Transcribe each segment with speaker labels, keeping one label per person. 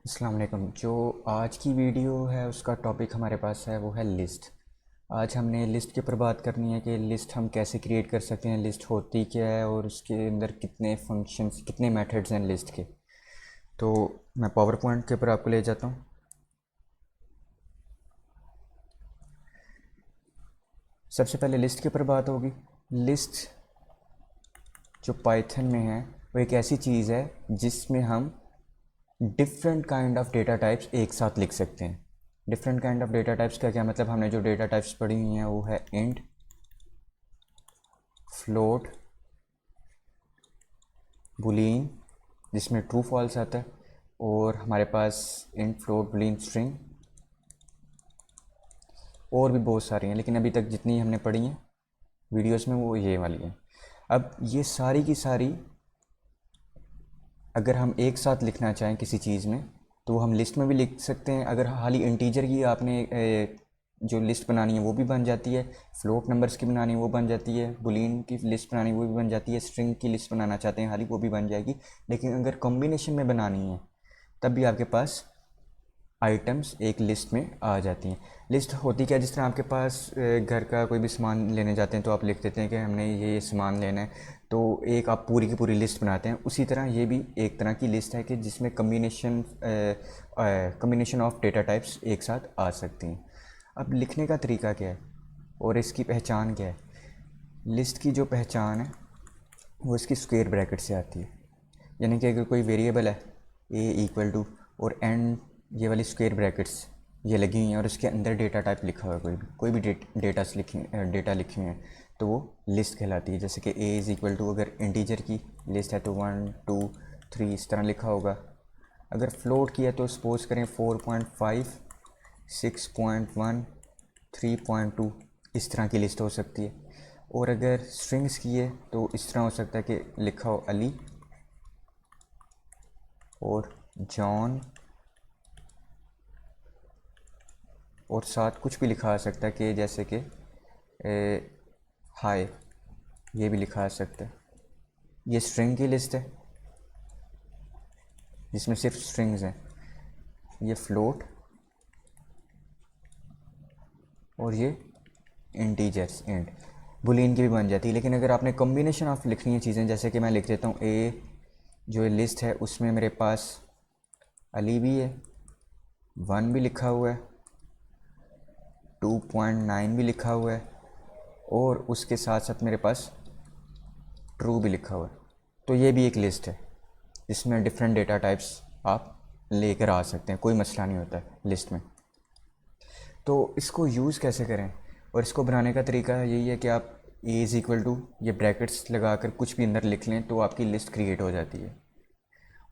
Speaker 1: अस्सलाम वालेकुम। जो आज की वीडियो है उसका टॉपिक हमारे पास है वो है लिस्ट। आज हमने लिस्ट के ऊपर बात करनी है कि लिस्ट हम कैसे क्रिएट कर सकते हैं, लिस्ट होती क्या है और उसके अंदर कितने फंक्शंस कितने मेथड्स हैं लिस्ट के। तो मैं पावर पॉइंट के ऊपर आपको ले जाता हूँ। सबसे पहले लिस्ट के ऊपर बात होगी। लिस्ट जो पाइथन में है वो एक ऐसी चीज़ है जिसमें हम different kind of data types एक साथ लिख सकते हैं। Different kind of data types का क्या मतलब, हमने जो डेटा टाइप्स पढ़ी हुई हैं वो है इंट, फ्लोट, बुलियन जिसमें ट्रू फॉल्स आता है, और हमारे पास इंट, फ्लोट, बुलियन, स्ट्रिंग और भी बहुत सारी हैं, लेकिन अभी तक जितनी हमने पढ़ी हैं वीडियोस में वो ये वाली हैं। अब ये सारी की सारी अगर हम एक साथ लिखना चाहें किसी चीज़ में तो वो हम लिस्ट में भी लिख सकते हैं। अगर खाली इंटीजर की आपने जो लिस्ट बनानी है वो भी बन जाती है, फ्लोट नंबर्स की बनानी है वो बन जाती है, बुलियन की लिस्ट बनानी है वो भी बन जाती है, स्ट्रिंग की लिस्ट बनाना चाहते हैं खाली वो भी बन जाएगी। लेकिन अगर कॉम्बिनेशन में बनानी है तब भी आपके पास आइटम्स एक लिस्ट में आ जाती हैं। लिस्ट होती क्या, जिस तरह आपके पास घर का कोई भी सामान लेने जाते हैं तो आप लिख देते हैं कि हमने ये सामान लेना है, तो एक आप पूरी की पूरी लिस्ट बनाते हैं। उसी तरह ये भी एक तरह की लिस्ट है कि जिसमें कम्बिनेशन ऑफ डेटा टाइप्स एक साथ आ सकती हैं। अब लिखने का तरीका क्या है और इसकी पहचान क्या है। लिस्ट की जो पहचान है वो इसकी स्क्वायर ब्रैकेट से आती है। यानी कि अगर कोई वेरिएबल है ए इक्वल टू और एंड ये वाली स्क्वायर ब्रैकेट्स ये लगी हुई हैं और उसके अंदर डेटा टाइप लिखा हुआ है, कोई भी डेटा लिखी हुई हैं तो वो लिस्ट कहलाती है। जैसे कि ए इज़ इक्वल टू, अगर इंटीजर की लिस्ट है तो 1 2 3 इस तरह लिखा होगा। अगर फ्लोट की है तो सपोज करें 4.5 6.1 3.2 इस तरह की लिस्ट हो सकती है। और अगर स्ट्रिंग्स की है तो इस तरह हो सकता है कि लिखा हो अली और जॉन और साथ कुछ भी लिखा आ सकता है कि जैसे कि हाय, ये भी लिखा आ सकता है। ये स्ट्रिंग की लिस्ट है जिसमें सिर्फ स्ट्रिंग्स हैं। ये फ्लोट और ये इंटीजर्स इंट, बुलियन की भी बन जाती है। लेकिन अगर आपने कॉम्बिनेशन ऑफ लिखनी है चीज़ें, जैसे कि मैं लिख देता हूँ ए जो लिस्ट है उसमें मेरे पास अली भी है, 1 भी लिखा हुआ है, 2.9 भी लिखा हुआ है और उसके साथ साथ मेरे पास ट्रू भी लिखा हुआ है। तो ये भी एक लिस्ट है जिसमें डिफरेंट डेटा टाइप्स आप लेकर आ सकते हैं, कोई मसला नहीं होता है लिस्ट में। तो इसको यूज़ कैसे करें और इसको बनाने का तरीका यही है कि आप ए इज़ इक्वल टू ये ब्रैकेट्स लगाकर कुछ भी अंदर लिख लें तो आपकी लिस्ट क्रिएट हो जाती है।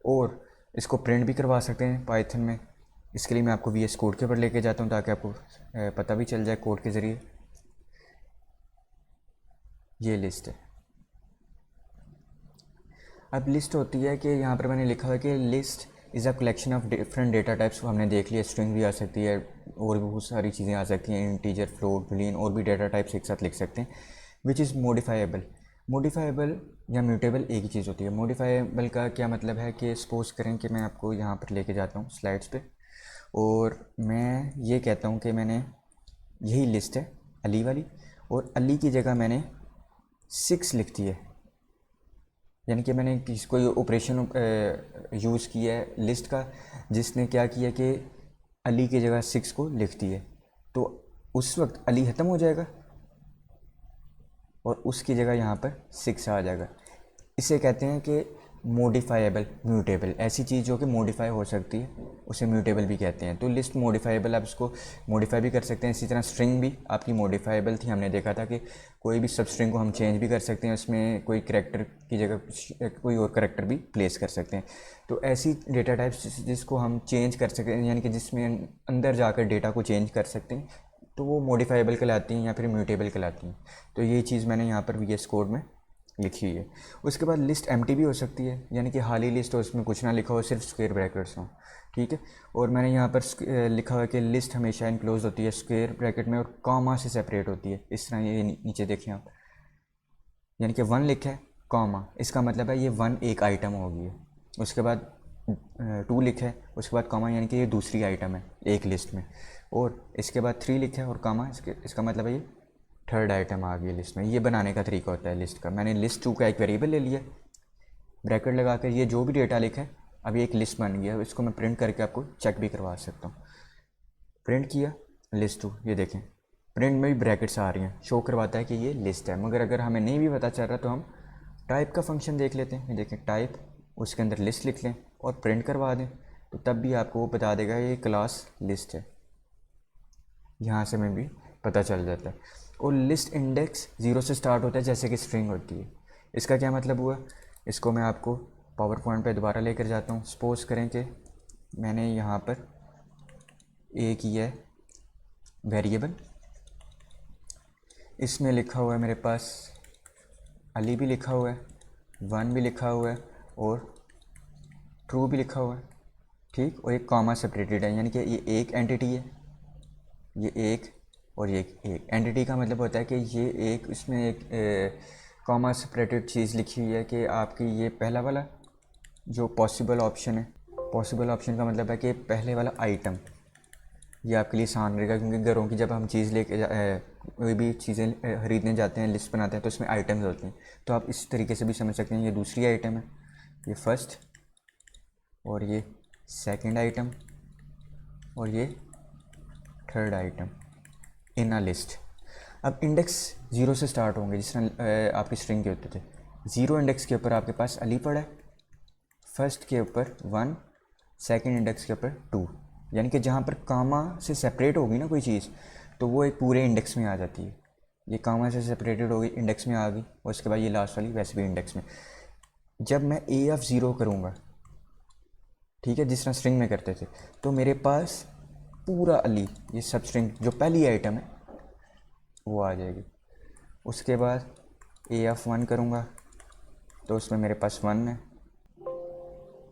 Speaker 1: और इसको प्रिंट भी करवा सकते हैं पाइथन में। इसके लिए मैं आपको वी एस कोड के ऊपर लेके जाता हूँ ताकि आपको पता भी चल जाए कोड के ज़रिए। ये लिस्ट है। अब लिस्ट होती है कि यहाँ पर मैंने लिखा है कि list is a collection of different data types. हमने देख लिया स्ट्रिंग भी आ सकती है और भी बहुत सारी चीज़ें आ सकती हैं, इंटीजर, फ्लोट, बूलियन और भी डेटा टाइप्स एक साथ लिख सकते हैं। Which is modifiable. मॉडिफाइबल या म्यूटेबल एक ही चीज़ होती है। मॉडिफाइबल का क्या मतलब है कि सपोज करें कि मैं आपको यहाँ पर लेके जाता हूँ स्लाइड्स पे और मैं ये कहता हूँ कि मैंने यही लिस्ट है अली वाली और अली की जगह मैंने 6 लिख दी है। यानी कि मैंने किसी कोई ऑपरेशन यूज़ किया है लिस्ट का जिसने क्या किया कि अली की जगह 6 को लिख दिए, तो उस वक्त अली ख़त्म हो जाएगा और उसकी जगह यहाँ पर 6 आ जाएगा। इसे कहते हैं कि मॉडिफाइबल म्यूटेबल। ऐसी चीज़ जो कि मॉडिफाई हो सकती है उसे म्यूटेबल भी कहते हैं। तो लिस्ट मॉडिफाइबल, आप इसको मॉडिफाई भी कर सकते हैं। इसी तरह स्ट्रिंग भी आपकी मॉडिफाइबल थी, हमने देखा था कि कोई भी सब स्ट्रिंग को हम चेंज भी कर सकते हैं, उसमें कोई करैक्टर की जगह कोई और करैक्टर भी प्लेस कर सकते हैं। तो ऐसी डेटा टाइप्स जिसको हम चेंज कर सकते हैं, यानी कि जिसमें अंदर जाकर डेटा को चेंज कर सकते हैं, तो वो मॉडिफाइबल कहलाती हैं या फिर म्यूटेबल कहलाती हैं। तो ये चीज़ मैंने यहाँ पर वी एस कोड में लिखी हुई है। उसके बाद लिस्ट एम्प्टी भी हो सकती है, यानी कि खाली लिस्ट हो, उसमें कुछ ना लिखा हो, सिर्फ स्क्वायर ब्रैकेट्स हों। ठीक है। और मैंने यहाँ पर लिखा हुआ है कि लिस्ट हमेशा इनक्लोज होती है स्क्वायर ब्रैकेट में और कॉमा से सेपरेट होती है। इस तरह ये नीचे देखें आप, यानी कि 1 लिखा है कॉमा, इसका मतलब है ये 1 एक आइटम होगी। उसके बाद 2 लिखा है, उसके बाद कॉमा यानी कि ये दूसरी आइटम है एक लिस्ट में, और इसके बाद 3 लिखा है और कॉमा, इसका मतलब है ये थर्ड आइटम आ गई लिस्ट में। ये बनाने का तरीका होता है लिस्ट का। मैंने लिस्ट 2 का एक वेरिएबल ले लिया, ब्रैकेट लगा कर ये जो भी डेटा लिखा है अभी एक लिस्ट बन गया, इसको मैं प्रिंट करके आपको चेक भी करवा सकता हूँ। प्रिंट किया लिस्ट 2, ये देखें प्रिंट में भी ब्रैकेट्स आ रही हैं, शो करवाता है कि ये लिस्ट है। मगर अगर हमें नहीं भी पता चल रहा तो हम टाइप का फंक्शन देख लेते हैं। ये देखें टाइप, उसके अंदर लिस्ट लिख लें और प्रिंट करवा दें, तो तब भी आपको वो बता देगा ये क्लास लिस्ट है। यहाँ से में भी पता चल जाता है। और लिस्ट इंडेक्स 0 से स्टार्ट होता है जैसे कि स्ट्रिंग होती है। इसका क्या मतलब हुआ, इसको मैं आपको पावर पॉइंट पर दोबारा लेकर जाता हूँ। सपोज करें कि मैंने यहाँ पर एक किया है वेरिएबल, इसमें लिखा हुआ है मेरे पास अली भी लिखा हुआ है, 1 भी लिखा हुआ है और ट्रू भी लिखा हुआ है, ठीक। और एक कॉमा सेपरेटेड है, यानी कि ये एक एंटिटी है, ये एक और ये एक एंटिटी का मतलब होता है कि ये एक, इसमें एक कॉमा सेपरेटेड चीज़ लिखी हुई है कि आपकी ये पहला वाला जो पॉसिबल ऑप्शन है, पॉसिबल ऑप्शन का मतलब है कि पहले वाला आइटम ये आपके लिए आसान रहेगा, क्योंकि घरों की जब हम चीज़ लेके कोई भी चीज़ें ख़रीदने जाते हैं, लिस्ट बनाते हैं, तो इसमें आइटम्स होते हैं। तो आप इस तरीके से भी समझ सकते हैं, ये दूसरी आइटम है, ये फर्स्ट, और ये सेकंड आइटम, और ये third item in a list. अब इंडेक्स 0 से स्टार्ट होंगे, जिस तरह आपके स्ट्रिंग के होते थे। 0 इंडेक्स के ऊपर आपके पास अली पड़ा है, फर्स्ट के ऊपर 1, सेकंड इंडेक्स के ऊपर 2, यानी कि जहाँ पर कामा से सेपरेट होगी ना कोई चीज़, तो वो एक पूरे इंडेक्स में आ जाती है। ये कामा से सेपरेटेड होगी, इंडेक्स में आ गई, और उसके बाद ये लास्ट वाली वैसे भी इंडेक्स में। जब मैं AF0 करूँगा, ठीक है, जिस तरह स्ट्रिंग में करते थे, तो मेरे पास पूरा अली, ये सब स्ट्रिंग जो पहली आइटम है वो आ जाएगी। उसके बाद AF1 करूँगा तो उसमें मेरे पास 1 है,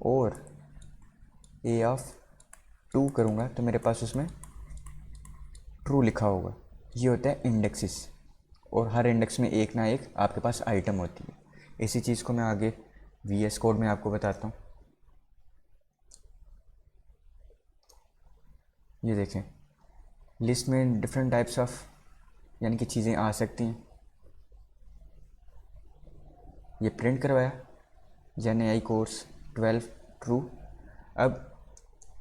Speaker 1: और AF2 करूँगा तो मेरे पास उसमें ट्रू लिखा होगा। ये होता है इंडेक्सेस, और हर इंडेक्स में एक ना एक आपके पास आइटम होती है। इसी चीज़ को मैं आगे VS कोड में आपको बताता हूँ। ये देखें लिस्ट में डिफरेंट टाइप्स ऑफ यानी कि चीज़ें आ सकती हैं। ये प्रिंट करवाया JNAI कोर्स 12 ट्रू। अब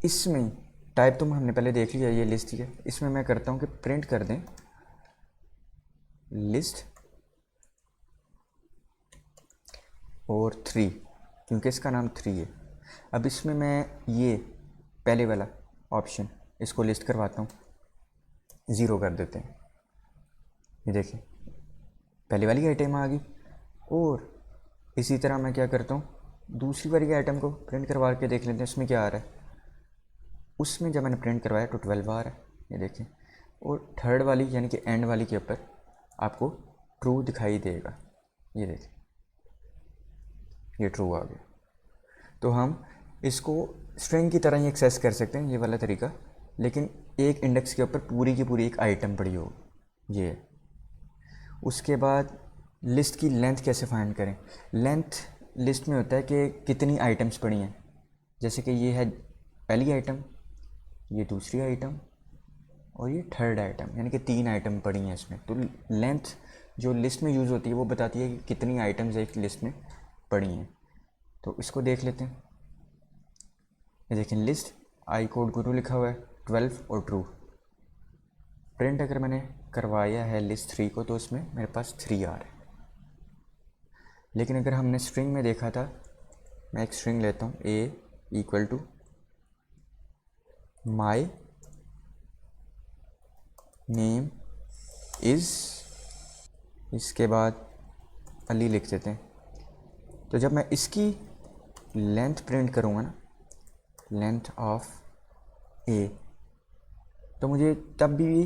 Speaker 1: इसमें टाइप तो हमने पहले देख लिया, ये लिस्ट है। इसमें मैं करता हूँ कि प्रिंट कर दें लिस्ट और 3, क्योंकि इसका नाम 3 है। अब इसमें मैं ये पहले वाला ऑप्शन इसको लिस्ट करवाता हूँ, 0 कर देते हैं। ये देखिए पहले वाली आइटम आ गई, और इसी तरह मैं क्या करता हूँ, दूसरी वाली आइटम को प्रिंट करवा के देख लेते हैं इसमें क्या आ रहा है। उसमें जब मैंने प्रिंट करवाया तो 12 आ रहा है, ये देखें। और थर्ड वाली यानी कि एंड वाली के ऊपर आपको ट्रू दिखाई देगा, ये देखें ये ट्रू आ गया। तो हम इसको स्ट्रिंग की तरह ही एक्सेस कर सकते हैं, ये वाला तरीका, लेकिन एक इंडेक्स के ऊपर पूरी की पूरी एक आइटम पड़ी होगी, ये है। उसके बाद लिस्ट की लेंथ कैसे फाइंड करें। लेंथ लिस्ट में होता है कि कितनी आइटम्स पड़ी हैं, जैसे कि ये है पहली आइटम, ये दूसरी आइटम और ये थर्ड आइटम, यानी कि 3 आइटम पड़ी हैं इसमें। तो लेंथ जो लिस्ट में यूज़ होती है वो बताती है कि कितनी आइटम्स एक लिस्ट में पड़ी हैं। तो इसको देख लेते हैं। ये देखें लिस्ट आई कोड गुरु लिखा हुआ है 12 और ट्रू। प्रिंट अगर मैंने करवाया है लिस्ट 3 को तो उसमें मेरे पास 3 आ रहा है। लेकिन अगर हमने स्ट्रिंग में देखा था, मैं एक स्ट्रिंग लेता हूँ A equal to my name is, इसके बाद अली लिख देते हैं। तो जब मैं इसकी लेंथ प्रिंट करूँगा ना, लेंथ ऑफ A, तो मुझे तब भी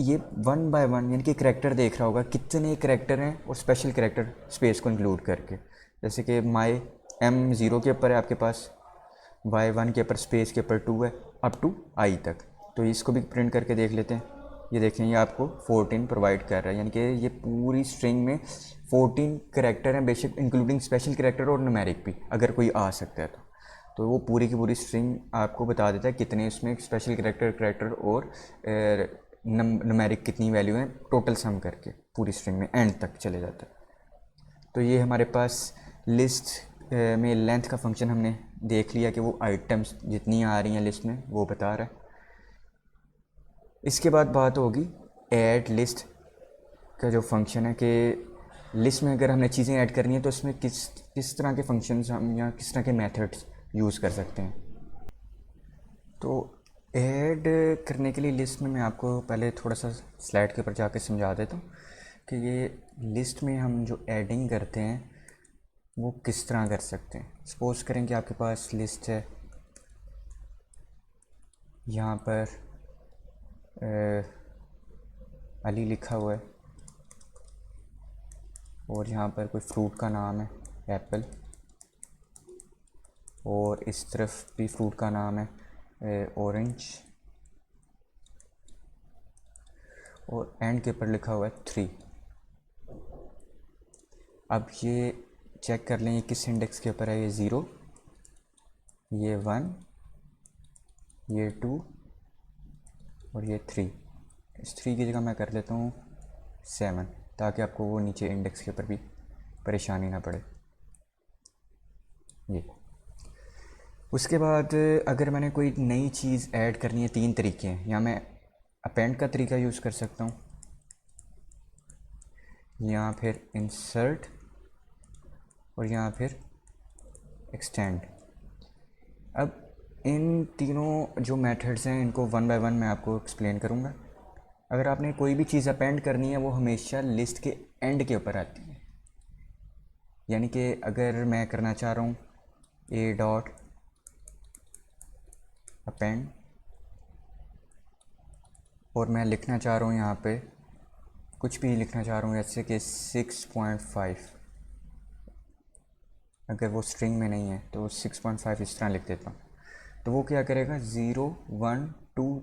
Speaker 1: ये 1 बाय 1 यानी कि करैक्टर देख रहा होगा कितने करैक्टर हैं, और स्पेशल करैक्टर स्पेस को इंक्लूड करके। जैसे कि माई M0 के ऊपर है आपके पास, Y1 के ऊपर स्पेस के ऊपर 2 है, अप टू I तक। तो इसको भी प्रिंट करके देख लेते हैं। ये देखें ये आपको 14 प्रोवाइड कर रहा है, यानी कि ये पूरी स्ट्रिंग में 14 करैक्टर हैं, बेशक इंक्लूडिंग स्पेशल करैक्टर और न्यूमेरिक भी, अगर कोई आ सकता है तो। तो वो पूरी की पूरी स्ट्रिंग आपको बता देता है कितने इसमें स्पेशल कैरेक्टर और न्यूमेरिक कितनी वैल्यू है, टोटल सम करके पूरी स्ट्रिंग में एंड तक चले जाता है। तो ये हमारे पास लिस्ट में लेंथ का फंक्शन हमने देख लिया कि वो आइटम्स जितनी आ रही हैं लिस्ट में वो बता रहा है। इसके बाद बात होगी ऐड लिस्ट का जो फंक्शन है कि लिस्ट में अगर हमने चीज़ें ऐड करनी है तो इसमें किस तरह के फंक्शंस हम या किस तरह के मेथड्स यूज़ कर सकते हैं। तो ऐड करने के लिए लिस्ट में मैं आपको पहले थोड़ा सा स्लाइड के ऊपर जाके समझा देता हूँ कि ये लिस्ट में हम जो एडिंग करते हैं वो किस तरह कर सकते हैं। सपोज़ करें कि आपके पास लिस्ट है, यहाँ पर अली लिखा हुआ है और यहाँ पर कोई फ्रूट का नाम है एप्पल, और इस तरफ भी फ्रूट का नाम है ऑरेंज, और एंड के ऊपर लिखा हुआ है 3। अब ये चेक कर लें ये किस इंडेक्स के ऊपर है। ये 0, ये 1, ये 2 और ये 3। इस 3 की जगह मैं कर लेता हूँ 7 ताकि आपको वो नीचे इंडेक्स के ऊपर भी परेशानी ना पड़े। ये उसके बाद अगर मैंने कोई नई चीज़ ऐड करनी है, 3 तरीके हैं। या मैं अपेंड का तरीका यूज़ कर सकता हूँ, या फिर इंसर्ट, और यहाँ फिर एक्सटेंड। अब इन तीनों जो मेथड्स हैं इनको वन बाय वन मैं आपको एक्सप्लेन करूँगा। अगर आपने कोई भी चीज़ अपेंड करनी है वो हमेशा लिस्ट के एंड के ऊपर आती है। यानी कि अगर मैं करना चाह रहा हूँ ए डॉट अपेंड और मैं लिखना चाह रहा हूँ यहाँ पे कुछ भी लिखना चाह रहा हूँ जैसे कि 6.5, अगर वो स्ट्रिंग में नहीं है तो 6.5 इस तरह लिख देता हूँ। तो वो क्या करेगा 0 1 2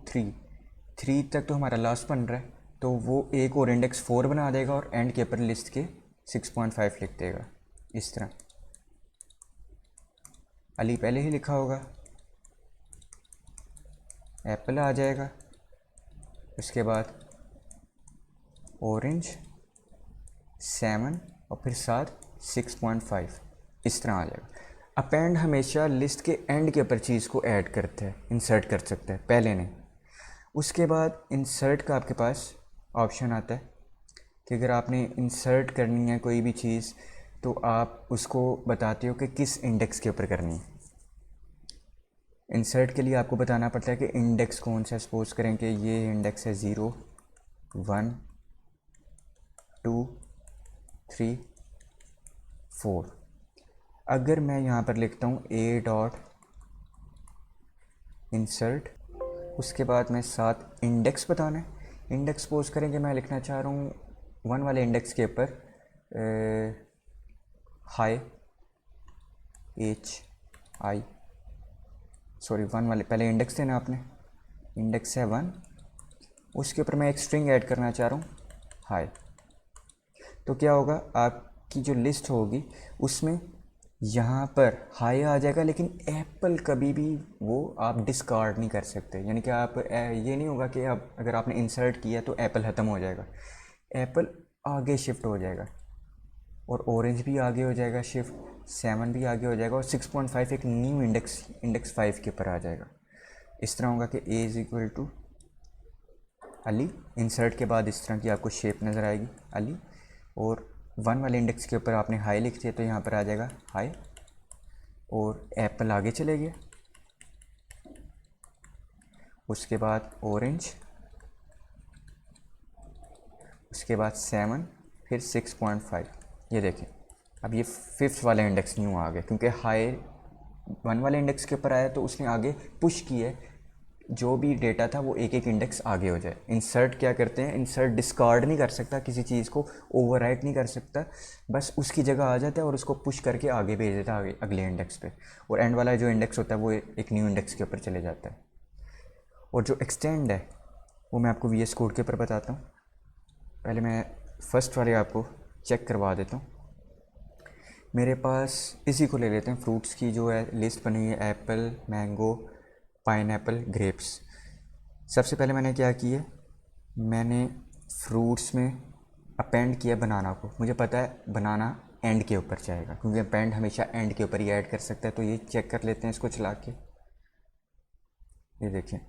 Speaker 1: 3 तक तो हमारा लास्ट बन रहा है, तो वो एक और इंडेक्स 4 बना देगा और एंड के ऊपर लिस्ट के 6.5 लिख देगा। इस तरह अली पहले ही लिखा होगा, एप्पल आ जाएगा, उसके बाद ऑरेंज 7 और फिर साथ 6.5 इस तरह आ जाएगा। अपेंड हमेशा लिस्ट के एंड के ऊपर चीज़ को ऐड करता है, इंसर्ट कर सकता है, पहले नहीं। उसके बाद इंसर्ट का आपके पास ऑप्शन आता है कि अगर आपने इंसर्ट करनी है कोई भी चीज़ तो आप उसको बताते हो कि किस इंडेक्स के ऊपर करनी है। इंसर्ट के लिए आपको बताना पड़ता है कि इंडेक्स कौन सा है। सपोज करें कि ये इंडेक्स है 0 1 2 3 4। अगर मैं यहाँ पर लिखता हूँ ए डॉट इंसर्ट, उसके बाद मैं साथ इंडेक्स बताना है। इंडेक्स सपोज करें कि मैं लिखना चाह रहा हूँ 1 वाले इंडेक्स के ऊपर हाई HI, सॉरी 1 वाले पहले इंडेक्स देना आपने, इंडेक्स है 1, उसके ऊपर मैं एक स्ट्रिंग ऐड करना चाह रहा हूँ हाई। तो क्या होगा आपकी जो लिस्ट होगी उसमें यहाँ पर हाई आ जाएगा, लेकिन एप्पल कभी भी वो आप डिस्कार्ड नहीं कर सकते। यानी कि आप ये नहीं होगा कि आप अगर आपने इंसर्ट किया तो एप्पल ख़त्म हो जाएगा, एप्पल आगे शिफ्ट हो जाएगा और ऑरेंज भी आगे हो जाएगा शिफ्ट, 7 भी आगे हो जाएगा और 6.5 एक न्यू इंडेक्स 5 के ऊपर आ जाएगा। इस तरह होगा कि a is equal to Ali, insert के बाद इस तरह की आपको शेप नज़र आएगी अली, और 1 वाले इंडेक्स के ऊपर आपने हाई लिख दिया तो यहाँ पर आ जाएगा हाई और एप्पल आगे चले गया। उसके बाद ऑरेंज, उसके बाद 7, फिर 6.5। ये देखें अब ये 5th वाला इंडेक्स न्यू आ गया क्योंकि हाई 1 वाले इंडेक्स के ऊपर आया तो उसने आगे पुश किया, जो भी डेटा था वो एक एक इंडेक्स आगे हो जाए। इंसर्ट क्या करते हैं, इंसर्ट डिस्कार्ड नहीं कर सकता, किसी चीज़ को ओवरराइट नहीं कर सकता, बस उसकी जगह आ जाता है और उसको पुश करके आगे भेज देता है अगले इंडेक्स पे, और एंड वाला जो इंडेक्स होता है वो एक न्यू इंडेक्स के ऊपर चले जाता है। और जो एक्सटेंड है वो मैं आपको VS कोड के ऊपर बताता हूँ। पहले मैं फर्स्ट वाले आपको चेक करवा देता हूँ मेरे पास इसी को ले लेते हैं, फ्रूट्स की जो है लिस्ट बनी हुई है, एप्पल, मैंगो, पाइनएप्पल, ग्रेप्स। सबसे पहले मैंने क्या किया, मैंने फ्रूट्स में अपेंड किया बनाना को। मुझे पता है बनाना एंड के ऊपर जाएगा, क्योंकि अपेंड हमेशा एंड के ऊपर ही ऐड कर सकता है। तो ये चेक कर लेते हैं इसको चला के। ये देखिए,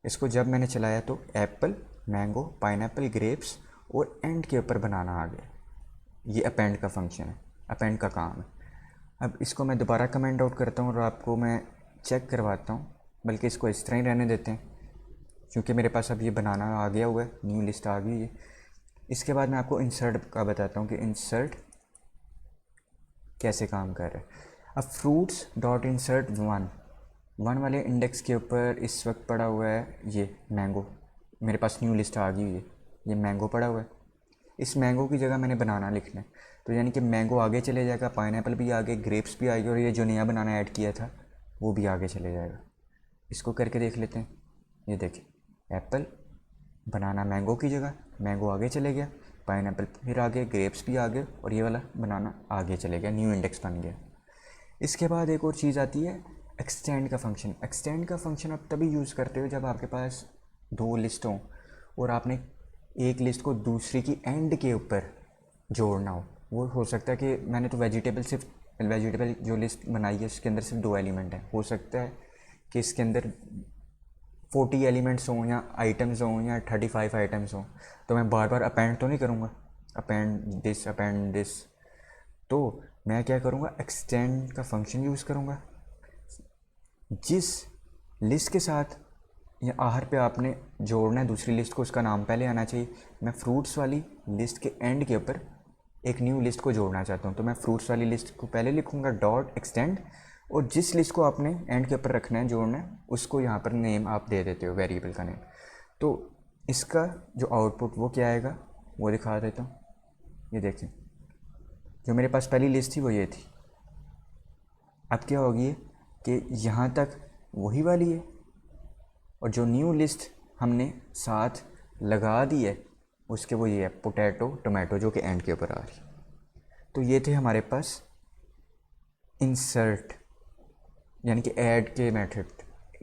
Speaker 1: इसको जब मैंने चलाया तो एप्पल, मैंगो, पाइनएप्पल, ग्रेप्स और एंड के ऊपर बनाना आ गया। ये अपेंड का फंक्शन है, अपेंड का काम है। अब इसको मैं दोबारा कमेंट आउट करता हूँ और आपको मैं चेक करवाता हूँ, बल्कि इसको इस तरह ही रहने देते हैं, क्योंकि मेरे पास अब ये बनाना आ गया हुआ है, न्यू लिस्ट आ गई है। इसके बाद मैं आपको इंसर्ट का बताता हूँ कि इंसर्ट कैसे काम कर रहा है। अब फ्रूट्स डॉट इंसर्ट वन वाले इंडेक्स के ऊपर इस वक्त पड़ा हुआ है ये मैंगो। मेरे पास न्यू लिस्ट आ गई है, ये मैंगो पड़ा हुआ है। इस मैंगो की जगह मैंने बनाना लिखना है, तो यानी कि मैंगो आगे चले जाएगा, पाइनएप्पल भी आगे, ग्रेप्स भी आएगी, और ये जो नया बनाना ऐड किया था वो भी आगे चले जाएगा। इसको करके देख लेते हैं। ये देखिए, एप्पल, बनाना मैंगो की जगह, मैंगो आगे चले गया, पाइनएप्पल फिर आगे, ग्रेप्स भी आगे, और ये वाला बनाना आगे चले गया, न्यू इंडेक्स बन गया। इसके बाद एक और चीज़ आती है एक्सटेंड का फंक्शन। एक्सटेंड का फंक्शन आप तभी यूज़ करते हो जब आपके पास दो लिस्ट हों और आपने एक लिस्ट को दूसरी की एंड के ऊपर जोड़ना हो। वो हो सकता है कि मैंने तो वेजिटेबल जो लिस्ट बनाई है उसके अंदर सिर्फ 2 एलिमेंट हैं, हो सकता है कि इसके अंदर 40 एलिमेंट्स हों या आइटम्स हों या 35 आइटम्स हों, तो मैं बार बार अपेंड तो नहीं करूँगा, अपेंड दिस। तो मैं क्या करूँगा, एक्सटेंड का फंक्शन यूज़ करूँगा। जिस लिस्ट के साथ या आहर पे आपने जोड़ना है दूसरी लिस्ट को, उसका नाम पहले आना चाहिए। मैं फ्रूट्स वाली लिस्ट के एंड के ऊपर एक न्यू लिस्ट को जोड़ना चाहता हूँ, तो मैं फ्रूट्स वाली लिस्ट को पहले लिखूँगा डॉट एक्सटेंड, और जिस लिस्ट को आपने एंड के ऊपर रखना है, जोड़ना है, उसको यहाँ पर नेम आप दे देते हो, वेरिएबल का नेम। तो इसका जो आउटपुट वो क्या आएगा वो दिखा देता हूँ। ये देखिए, जो मेरे पास पहली लिस्ट थी वो ये थी। अब क्या होगी कि यहाँ तक वही वाली है, और जो न्यू लिस्ट हमने साथ लगा दी है उसके वो ये है पोटैटो टोमेटो, जो कि एंड के ऊपर आ रही। तो ये थे हमारे पास इंसर्ट यानी कि ऐड के मेथड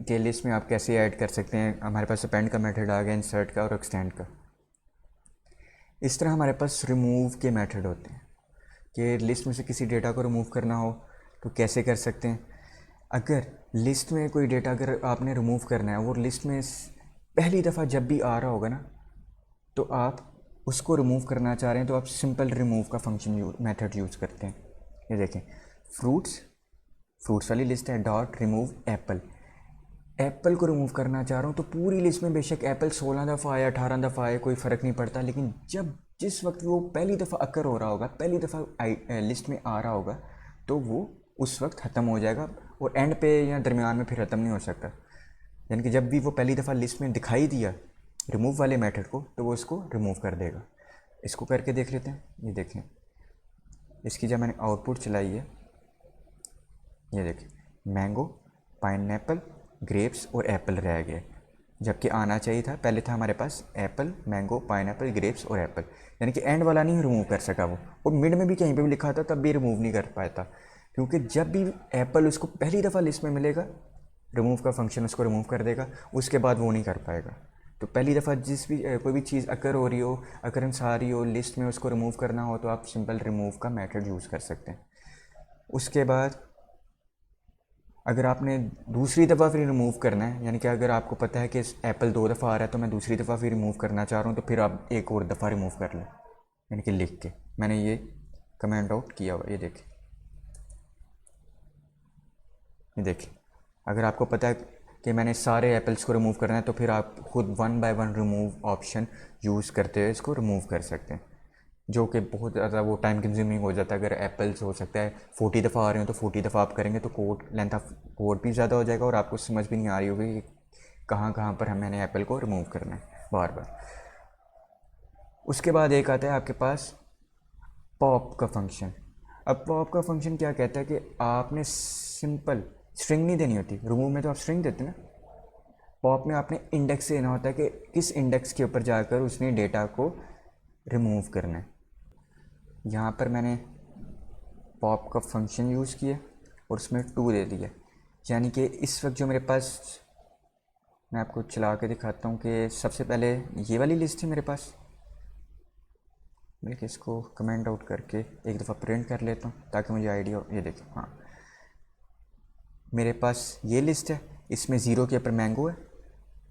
Speaker 1: के। लिस्ट में आप कैसे ऐड कर सकते हैं। हमारे पास अपेंड का मेथड आ गया, इंसर्ट का और एक्सटेंड का। इस तरह हमारे पास रिमूव के मेथड होते हैं कि लिस्ट में से किसी डेटा को रिमूव करना हो तो कैसे कर सकते हैं। अगर लिस्ट में कोई डेटा अगर आपने रिमूव करना है, वो लिस्ट में पहली दफ़ा जब भी आ रहा होगा ना, तो आप उसको रिमूव करना चाह रहे हैं, तो आप सिंपल रिमूव का फंक्शन मेथड यूज़ करते हैं। ये देखें, फ्रूट्स वाली लिस्ट है, डॉट रिमूव एप्पल। एप्पल को रिमूव करना चाह रहा हूँ तो पूरी लिस्ट में बेशक एप्पल 16 दफ़ा आया, 18 दफ़ा आया, कोई फ़र्क नहीं पड़ता, लेकिन जिस वक्त वो पहली दफ़ा अकर हो रहा होगा, पहली दफ़ा लिस्ट में आ रहा होगा, तो वो उस वक्त ख़त्म हो जाएगा, और एंड पे या दरमियान में फिर ख़त्म नहीं हो सकता। यानी कि जब भी वो पहली दफ़ा लिस्ट में दिखाई दिया रिमूव वाले मेथड को, तो वो इसको रिमूव कर देगा। इसको करके देख लेते हैं। ये देखें, इसकी जब मैंने आउटपुट चलाई है, ये देखें, मैंगो, पाइनएप्पल, ग्रेप्स और एप्पल रह गए, जबकि आना चाहिए था, पहले था हमारे पास एप्पल, मैंगो, पाइनएप्पल, ग्रेप्स और एप्पल। यानी कि एंड वाला नहीं रिमूव कर सका वो, और मिड में भी कहीं पे भी लिखा था तब भी रिमूव नहीं कर पाया था, क्योंकि जब भी एप्पल उसको पहली दफ़ा लिस्ट में मिलेगा, रिमूव का फंक्शन उसको रिमूव कर देगा, उसके बाद वो नहीं कर पाएगा। तो पहली दफ़ा जिस भी कोई भी चीज़ अकर हो रही हो, अकरेंस आ रही हो लिस्ट में, उसको रिमूव करना हो तो आप सिंपल रिमूव का मेथड यूज़ कर सकते हैं। उसके बाद अगर आपने दूसरी दफ़ा फिर रिमूव करना है, यानी कि अगर आपको पता है कि एप्पल 2 दफ़ा आ रहा है तो मैं दूसरी दफ़ा फिर रिमूव करना चाह रहा हूँ, तो फिर आप एक और दफ़ा रिमूव कर लें, यानी कि लिख के। मैंने ये कमेंट आउट किया हुआ, ये देखिए, ये देखिए। अगर आपको पता है कि मैंने सारे एप्पल्स को रिमूव करना है, तो फिर आप खुद 1 बाय 1 रिमूव ऑप्शन यूज़ करते हुए इसको रिमूव कर सकते हैं, जो कि बहुत ज़्यादा वो टाइम कंज्यूमिंग हो जाता है। अगर एप्पल्स हो सकता है 40 दफ़ा आ रहे हो तो 40 दफ़ा आप करेंगे तो लेंथ ऑफ कोड भी ज़्यादा हो जाएगा, और आपको समझ भी नहीं आ रही होगी कि कहाँ कहाँ पर मैंने एप्पल को रिमूव करना है बार बार। उसके बाद एक आता है आपके पास पॉप का फंक्शन। अब पॉप का फंक्शन क्या कहता है कि आपने सिंपल स्ट्रिंग नहीं देनी होती, रिमूव में तो आप स्ट्रिंग देते ना, पॉप में आपने इंडेक्स देना होता है कि किस इंडेक्स के ऊपर जाकर उसने डेटा को रिमूव करना है। यहाँ पर मैंने पॉप का फंक्शन यूज़ किया और उसमें 2 दे दिया, यानी कि इस वक्त जो मेरे पास, मैं आपको चला के दिखाता हूँ कि सबसे पहले ये वाली लिस्ट है मेरे पास, बल्कि इसको कमेंट आउट करके एक दफ़ा प्रिंट कर लेता हूँ ताकि मुझे आइडिया हो। ये देखिए, हाँ मेरे पास ये लिस्ट है, इसमें 0 के ऊपर मैंगो है,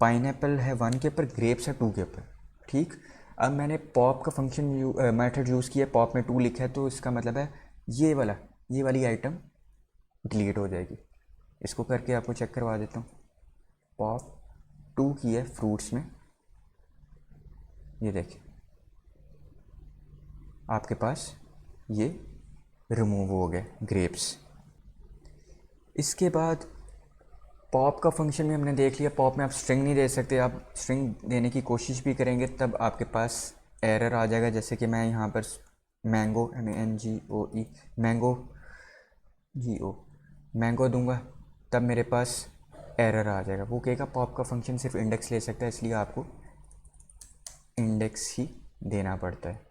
Speaker 1: पाइनएप्पल है 1 के ऊपर, ग्रेप्स है 2 के ऊपर। ठीक, अब मैंने पॉप का फंक्शन मेथड यूज़ किया, पॉप में 2 लिखा है, तो इसका मतलब है ये वाली आइटम डिलीट हो जाएगी। इसको करके आपको चेक करवा देता हूँ। पॉप 2 की है फ्रूट्स में, ये देखिए आपके पास ये रिमूव हो गए ग्रेप्स। इसके बाद पॉप का फंक्शन भी हमने देख लिया। पॉप में आप स्ट्रिंग नहीं दे सकते, आप स्ट्रिंग देने की कोशिश भी करेंगे तब आपके पास एरर आ जाएगा। जैसे कि मैं यहाँ पर मैंगो MANGOE मैंगो दूंगा तब मेरे पास एरर आ जाएगा। वो कहेगा पॉप का फंक्शन सिर्फ इंडेक्स ले सकता है, इसलिए आपको इंडेक्स ही देना पड़ता है।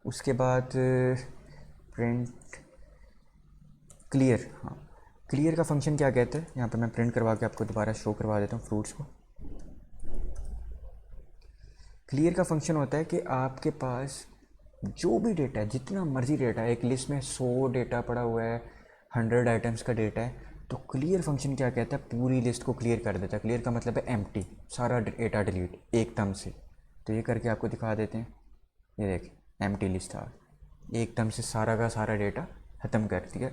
Speaker 1: उसके बाद प्रिंट क्लियर, हाँ क्लियर का फंक्शन क्या कहता है, यहाँ पे मैं प्रिंट करवा के आपको दोबारा शो करवा देता हूँ फ्रूट्स को। क्लियर का फंक्शन होता है कि आपके पास जो भी डेटा है, जितना मर्जी डेटा है, एक लिस्ट में 100 डेटा पड़ा हुआ है, 100 आइटम्स का डेटा है, तो क्लियर फंक्शन क्या कहता है, पूरी लिस्ट को क्लियर कर देता है। क्लियर का मतलब है एम्प्टी, सारा डेटा डिलीट एकदम से। तो ये करके आपको दिखा देते हैं, ये देखिए एम्प्टी लिस्ट आ, एकदम से सारा का सारा डेटा ख़त्म कर दिया।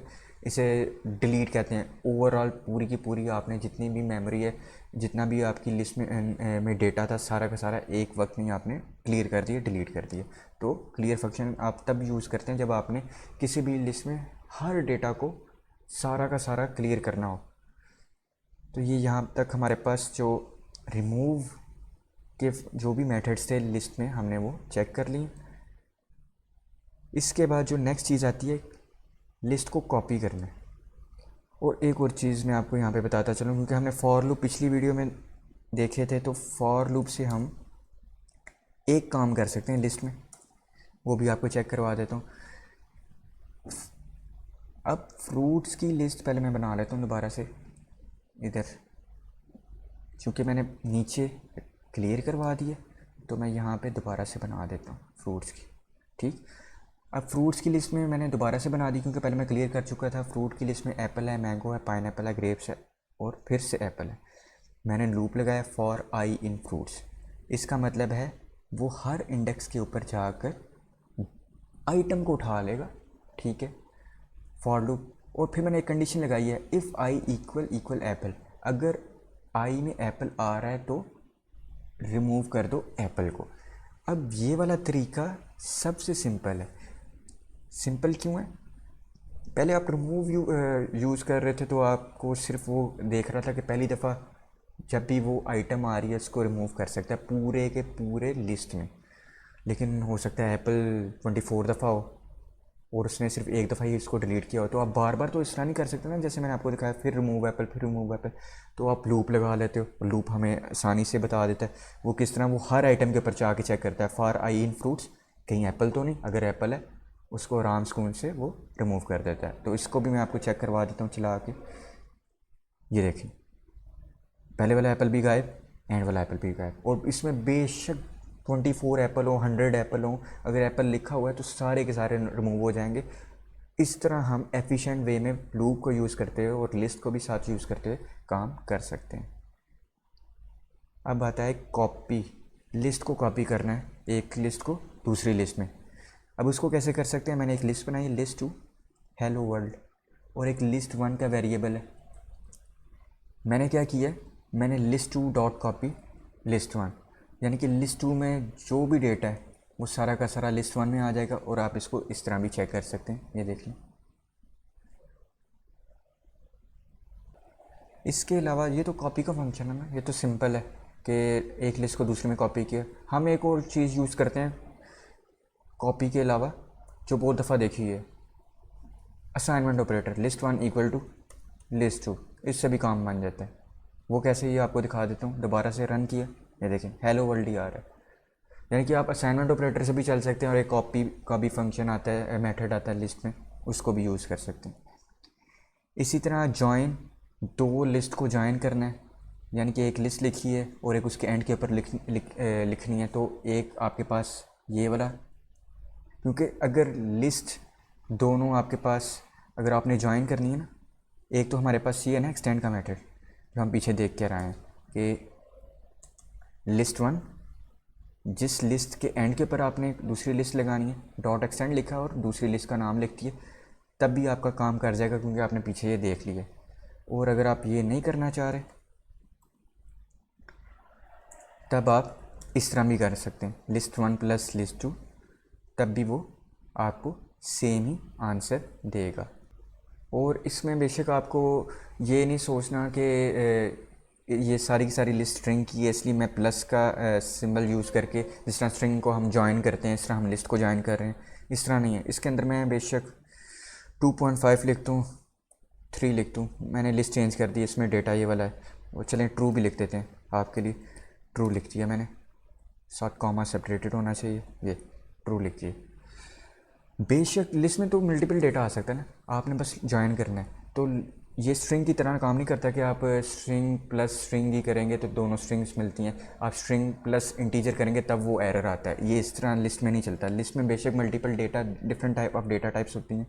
Speaker 1: इसे डिलीट कहते हैं। ओवरऑल पूरी की पूरी आपने जितनी भी मेमोरी है, जितना भी आपकी लिस्ट में डेटा था, सारा का सारा एक वक्त में आपने क्लियर कर दिया, डिलीट कर दिया। तो क्लियर फंक्शन आप तब यूज़ करते हैं जब आपने किसी भी लिस्ट में हर डेटा को सारा का सारा क्लियर करना हो। तो ये यहाँ तक हमारे पास जो रिमूव के जो भी मेथड्स थे लिस्ट में, हमने वो चेक कर लिए। इसके बाद जो नेक्स्ट चीज़ आती है, लिस्ट को कॉपी करना। और एक और चीज़ मैं आपको यहाँ पे बताता चलूँ, क्योंकि हमने फॉर लूप पिछली वीडियो में देखे थे, तो फॉर लूप से हम एक काम कर सकते हैं लिस्ट में, वो भी आपको चेक करवा देता हूँ। अब फ्रूट्स की लिस्ट पहले मैं बना लेता हूँ दोबारा से इधर, क्योंकि मैंने नीचे क्लियर करवा दिया, तो मैं यहाँ पे दोबारा से बना देता हूँ फ्रूट्स की। ठीक, अब फ्रूट्स की लिस्ट में मैंने दोबारा से बना दी, क्योंकि पहले मैं क्लियर कर चुका था। फ्रूट की लिस्ट में एप्पल है, मैंगो है, पाइनएप्पल है, ग्रेप्स है और फिर से एप्पल है। मैंने लूप लगाया फॉर आई इन फ्रूट्स, इसका मतलब है वो हर इंडेक्स के ऊपर जाकर आइटम को उठा लेगा। ठीक है, फॉर लूप। और फिर मैंने एक कंडीशन लगाई है, इफ़ आई इक्वल एप्पल, अगर आई में एप्पल आ रहा है तो रिमूव कर दो एप्पल को। अब ये वाला तरीका सबसे सिंपल है। सिंपल क्यों है, पहले आप रिमूव यूज़ कर रहे थे तो आपको सिर्फ वो देख रहा था कि पहली दफ़ा जब भी वो आइटम आ रही है उसको रिमूव कर सकता है पूरे के पूरे लिस्ट में। लेकिन हो सकता है एप्पल 24 दफ़ा हो और उसने सिर्फ एक दफ़ा ही इसको डिलीट किया हो, तो आप बार बार तो इस तरह नहीं कर सकते ना, जैसे मैंने आपको दिखाया फिर रिमूव एप्पल, फिर रिमूव एप्पल। तो आप लूप लगा लेते हो, लूप हमें आसानी से बता देता है वो किस तरह, वो हर आइटम के ऊपर जाके चेक करता है फॉर आई इन फ्रूट्स, कहीं एप्पल तो नहीं, अगर एप्पल है उसको आराम सुकून से वो रिमूव कर देता है। तो इसको भी मैं आपको चेक करवा देता हूँ चला के। ये देखिए पहले वाला एप्पल भी गायब, एंड वाला एप्पल भी गायब। और इसमें बेशक 24 एप्पल हो, 100 एप्पल हो, अगर एप्पल लिखा हुआ है तो सारे के सारे रिमूव हो जाएंगे। इस तरह हम एफिशिएंट वे में लूप को यूज़ करते हुए और लिस्ट को भी साथ यूज़ करते हुए काम कर सकते हैं। अब आता है कॉपी, लिस्ट को कॉपी करना है एक लिस्ट को दूसरी लिस्ट में। अब उसको कैसे कर सकते हैं, मैंने एक लिस्ट बनाई लिस्ट टू हेलो वर्ल्ड, और एक लिस्ट 1 का वेरिएबल है। मैंने क्या किया, मैंने लिस्ट 2 डॉट कॉपी लिस्ट 1, यानी कि लिस्ट 2 में जो भी डेटा है वो सारा का सारा लिस्ट 1 में आ जाएगा। और आप इसको इस तरह भी चेक कर सकते हैं, ये देख लें। इसके अलावा ये तो कॉपी का फंक्शन है ना, ये तो सिंपल है कि एक लिस्ट को दूसरे में कॉपी किया। हम एक और चीज़ यूज़ करते हैं कॉपी के अलावा, जो बहुत दफ़ा देखी है, assignment operator, list 1 equal to list 2, इससे भी काम बन जाता है। वो कैसे, ये आपको दिखा देता हूँ। दोबारा से रन किया, ये देखें हेलो वर्ल्ड ही आ रहा है। यानी कि आप असाइनमेंट ऑपरेटर से भी चल सकते हैं, और एक कॉपी का भी फंक्शन आता है, मेथड आता है लिस्ट में, उसको भी यूज़ कर सकते हैं। इसी तरह जॉइन, दो लिस्ट को जॉइन करना है, यानी कि एक लिस्ट लिखी है और एक उसके एंड के ऊपर लिखनी है, तो एक आपके पास ये वाला, क्योंकि अगर लिस्ट दोनों आपके पास अगर आपने ज्वाइन करनी है ना, एक तो हमारे पास ये है ना एक्सटेंड का मेथड जो हम पीछे देख के रहे हैं कि लिस्ट वन, जिस लिस्ट के एंड के ऊपर आपने दूसरी लिस्ट लगानी है, डॉट एक्सटेंड लिखा और दूसरी लिस्ट का नाम लिखती है, तब भी आपका काम कर जाएगा क्योंकि आपने पीछे ये देख लिया। और अगर आप ये नहीं करना चाह रहे तब आप इस तरह भी कर सकते हैं, list one plus list two, तब भी वो आपको सेम ही आंसर देगा। और इसमें बेशक आपको ये नहीं सोचना कि ये सारी की सारी लिस्ट स्ट्रिंग की है इसलिए मैं प्लस का सिंबल यूज़ करके, जिस तरह स्ट्रिंग को हम ज्वाइन करते हैं इस तरह हम लिस्ट को ज्वाइन कर रहे हैं, इस तरह नहीं है। इसके अंदर मैं बेशक 2.5 लिख दूँ, 3 लिख दूँ, मैंने लिस्ट चेंज कर दी, इसमें डेटा ये वाला है, वो चलें ट्रू भी लिख देते हैं आपके लिए, ट्रू लिख दिया मैंने, साथ कॉमा सेपरेटेड होना चाहिए, ये ट्रू लिख दिए। बेशक लिस्ट में तो मल्टीपल डेटा आ सकता है ना, आपने बस ज्वाइन करना है। तो ये स्ट्रिंग की तरह काम नहीं करता कि आप स्ट्रिंग प्लस स्ट्रिंग ही करेंगे तो दोनों स्ट्रिंग्स मिलती हैं, आप स्ट्रिंग प्लस इंटीजर करेंगे तब वो एरर आता है, ये इस तरह लिस्ट में नहीं चलता। लिस्ट में बेशक multiple data, different type of data types होती हैं,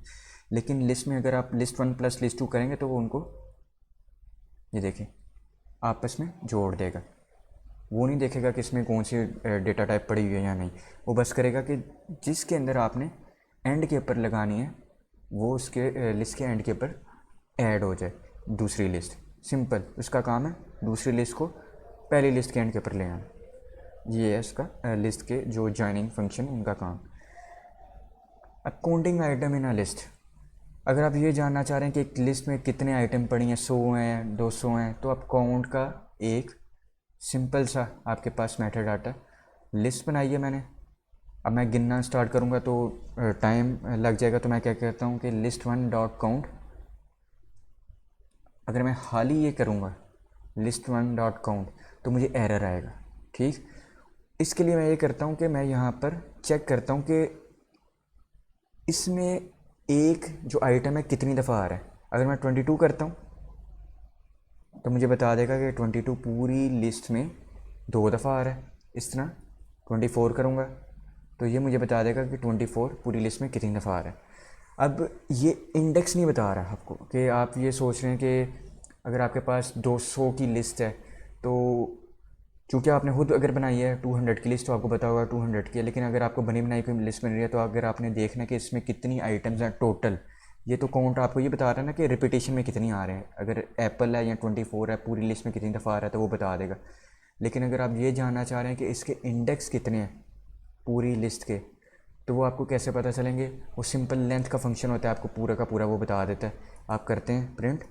Speaker 1: लेकिन लिस्ट में अगर आप list one plus list two करेंगे तो वो उनको, ये देखें, आपस में जोड़ देगा। वो नहीं देखेगा कि इसमें कौन सी डेटा टाइप पड़ी हुई है या नहीं, वो बस करेगा कि जिसके अंदर आपने एंड के ऊपर लगानी है वो उसके लिस्ट के एंड के ऊपर ऐड हो जाए दूसरी लिस्ट। सिंपल उसका काम है, दूसरी लिस्ट को पहली लिस्ट के एंड के ऊपर ले आना, ये है उसका लिस्ट के जो जॉइनिंग फंक्शन उनका काम। अब counting item in a list, अगर आप ये जानना चाह रहे हैं कि एक लिस्ट में कितने आइटम पड़ी हैं, 100 हैं 200 हैं, तो आप काउंट का एक सिंपल सा आपके पास मेथड आता है। लिस्ट बनाई है मैंने, अब मैं गिनना स्टार्ट करूँगा तो टाइम लग जाएगा, तो मैं क्या कहता हूँ कि लिस्ट वन डॉट काउंट, अगर मैं हाल ही ये करूँगा लिस्ट वन डॉट काउंट तो मुझे एरर आएगा। ठीक, इसके लिए मैं ये करता हूँ कि मैं यहाँ पर चेक करता हूँ कि इसमें एक जो आइटम है कितनी दफ़ा आ रहा है। अगर मैं 22 करता हूँ तो मुझे बता देगा कि 22 पूरी लिस्ट में 2 दफ़ा आ रहा है। इस तरह 24 करूँगा तो ये मुझे बता देगा कि 24 पूरी लिस्ट में कितनी दफ़ा आ रहा है। अब ये इंडेक्स नहीं बता रहा आपको, कि आप ये सोच रहे हैं कि अगर आपके पास 200 की लिस्ट है तो चूँकि आपने खुद अगर बनाई है 200 की लिस्ट तो आपको पता होगा 200 की है, लेकिन अगर आपको बनी बनाई कोई लिस्ट बन रही है तो अगर आपने देखना है कि इसमें कितनी आइटम्स हैं टोटल, ये तो काउंट आपको ये बता रहा है ना कि रिपीटेशन में कितनी आ रहे हैं। अगर एप्पल है या 24 है पूरी लिस्ट में कितनी दफ़ा आ रहा है तो वो बता देगा। लेकिन अगर आप ये जानना चाह रहे हैं कि इसके इंडेक्स कितने हैं पूरी लिस्ट के, तो वो आपको कैसे पता चलेंगे? वो सिंपल लेंथ का फंक्शन होता है, आपको पूरा का पूरा वो बता देता है। आप करते हैं print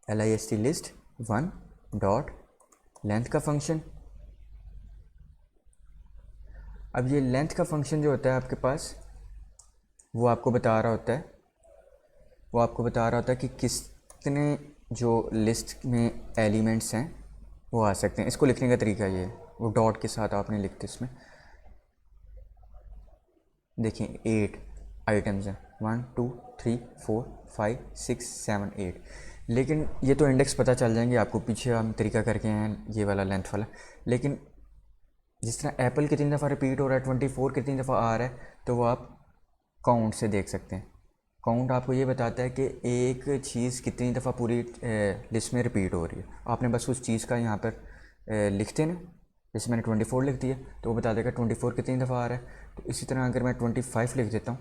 Speaker 1: list list one dot length का फंक्शन। अब ये लेंथ का फंक्शन जो होता है आपके पास, वो आपको बता रहा होता है कि कितने जो लिस्ट में एलिमेंट्स हैं वो आ सकते हैं। इसको लिखने का तरीका ये है, वो डॉट के साथ आपने लिखते इसमें देखिए 8 आइटम्स हैं, 1 2 3 4 5 6 7 8, लेकिन ये तो इंडेक्स पता चल जाएंगे आपको, पीछे हम तरीका करके हैं ये वाला लेंथ वाला। लेकिन जिस तरह एप्पल कितनी दफ़ा रिपीट हो रहा है, 24 कितनी दफ़ा आ रहा है, तो वो आप काउंट से देख सकते हैं। काउंट आपको ये बताता है कि एक चीज़ कितनी दफ़ा पूरी लिस्ट में रिपीट हो रही है। आपने बस उस चीज़ का यहाँ पर लिखते ना, जैसे मैंने 24 लिख दिया तो वो बता देगा 24 कितनी दफ़ा आ रहा है। तो इसी तरह अगर मैं 25 लिख देता हूँ